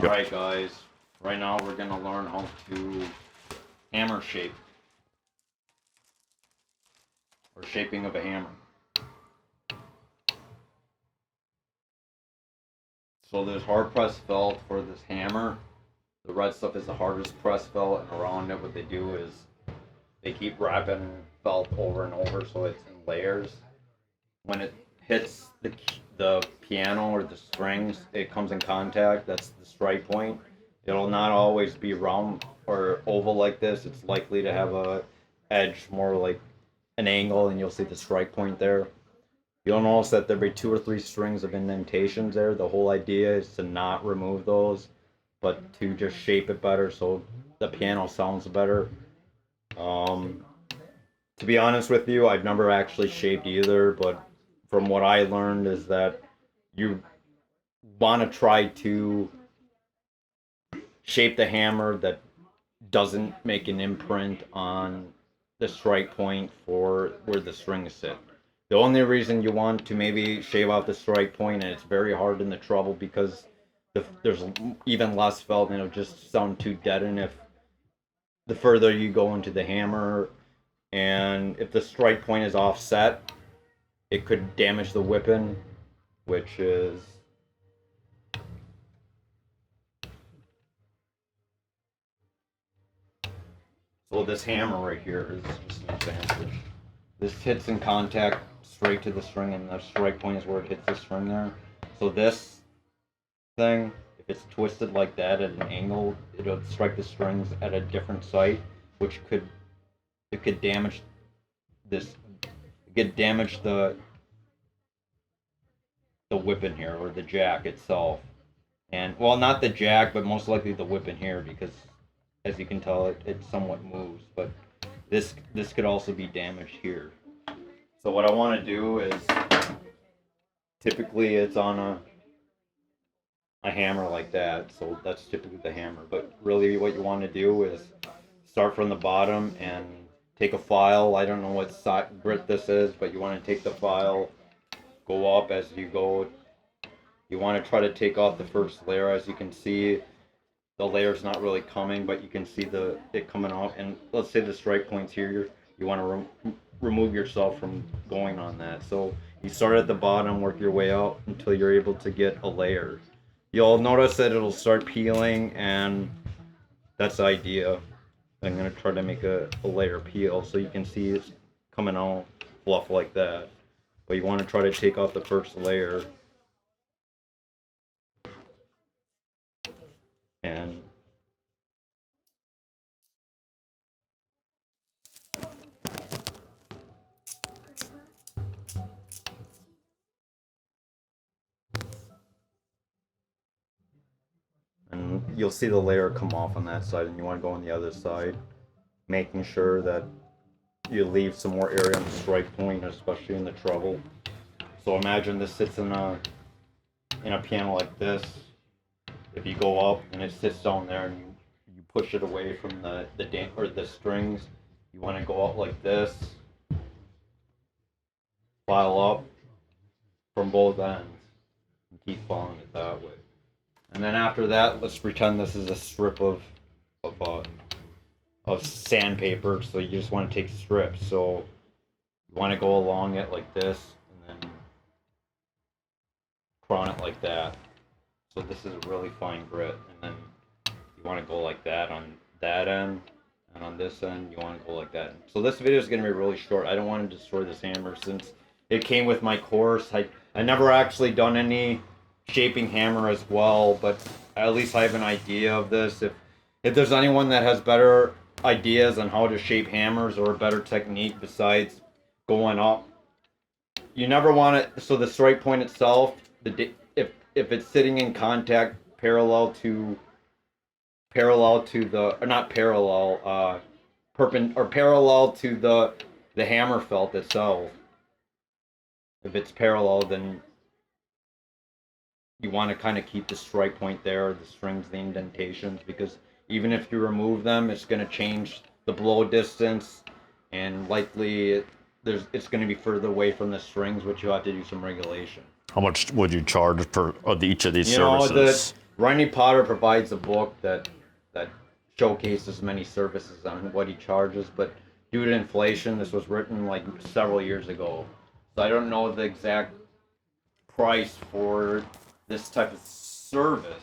Yep. Alright guys, right now we're going to learn how to hammer shape, or shaping of a hammer. So there's hard press felt for this hammer. The red stuff is the hardest press felt, and around it what they do is they keep wrapping felt over and over so it's in layers. When it hits the piano or the strings, it comes in contact. That's the strike point. It'll not always be round or oval like this. It's likely to have a edge more like an angle, and you'll see the strike point there. You'll notice that there'll be 2 or 3 strings of indentations there. The whole idea is to not remove those, but to just shape it better so the piano sounds better. To be honest with you, I've never actually shaped either, but from what I learned is that you want to try to shape the hammer that doesn't make an imprint on the strike point for where the strings sit. The only reason you want to maybe shave out the strike point, and it's very hard in the treble because there's even less felt and it'll just sound too dead. And if the further you go into the hammer, and if the strike point is offset, it could damage the whipping, which is so this hammer right here is just an example. This hits in contact straight to the string, and the strike point is where it hits the string there. So this thing, if it's twisted like that at an angle, it'll strike the strings at a different site, which could damage this. It could damage the whip in here, or the jack itself. And well, not the jack, but most likely the whip in here, because as you can tell, it somewhat moves. But this could also be damaged here. So what I want to do is, typically it's on a hammer like that, so that's typically the hammer. But really what you want to do is start from the bottom and take a file. I don't know what grit this is, but you want to take the file, go up as you go. You want to try to take off the first layer. As you can see, the layer's not really coming, but you can see it coming off. And let's say the strike point's here, you want to remove yourself from going on that. So you start at the bottom, work your way out until you're able to get a layer. You'll notice that it'll start peeling, and that's the idea. I'm going to try to make a layer peel so you can see it's coming out fluff like that. But you want to try to take off the first layer. And you'll see the layer come off on that side, and you want to go on the other side, making sure that you leave some more area on the strike point, especially in the treble. So imagine this sits in a piano like this. If you go up and it sits down there and you push it away from the strings, you want to go out like this, file up from both ends, and keep following it that way. And then after that, let's pretend this is a strip of sandpaper. So you just want to take strips. So you want to go along it like this, and then crown it like that. So this is a really fine grit, and then you want to go like that on that end, and on this end you want to go like that. So this video is going to be really short. I don't want to destroy this hammer since it came with my course. I never actually done any shaping hammer as well, but at least I have an idea of this. If there's anyone that has better ideas on how to shape hammers or a better technique besides going up, you never want it. So the strike point itself, if it's sitting in contact parallel to the, or not parallel, parallel to the hammer felt itself. If it's parallel, then you want to kind of keep the strike point there, the strings, the indentations, because even if you remove them, it's going to change the blow distance, and likely it's going to be further away from the strings, which you'll have to do some regulation. How much would you charge for each of these You know, services? Ronnie Potter provides a book that showcases many services on what he charges, but due to inflation, this was written like several years ago. So I don't know the exact price for this type of service.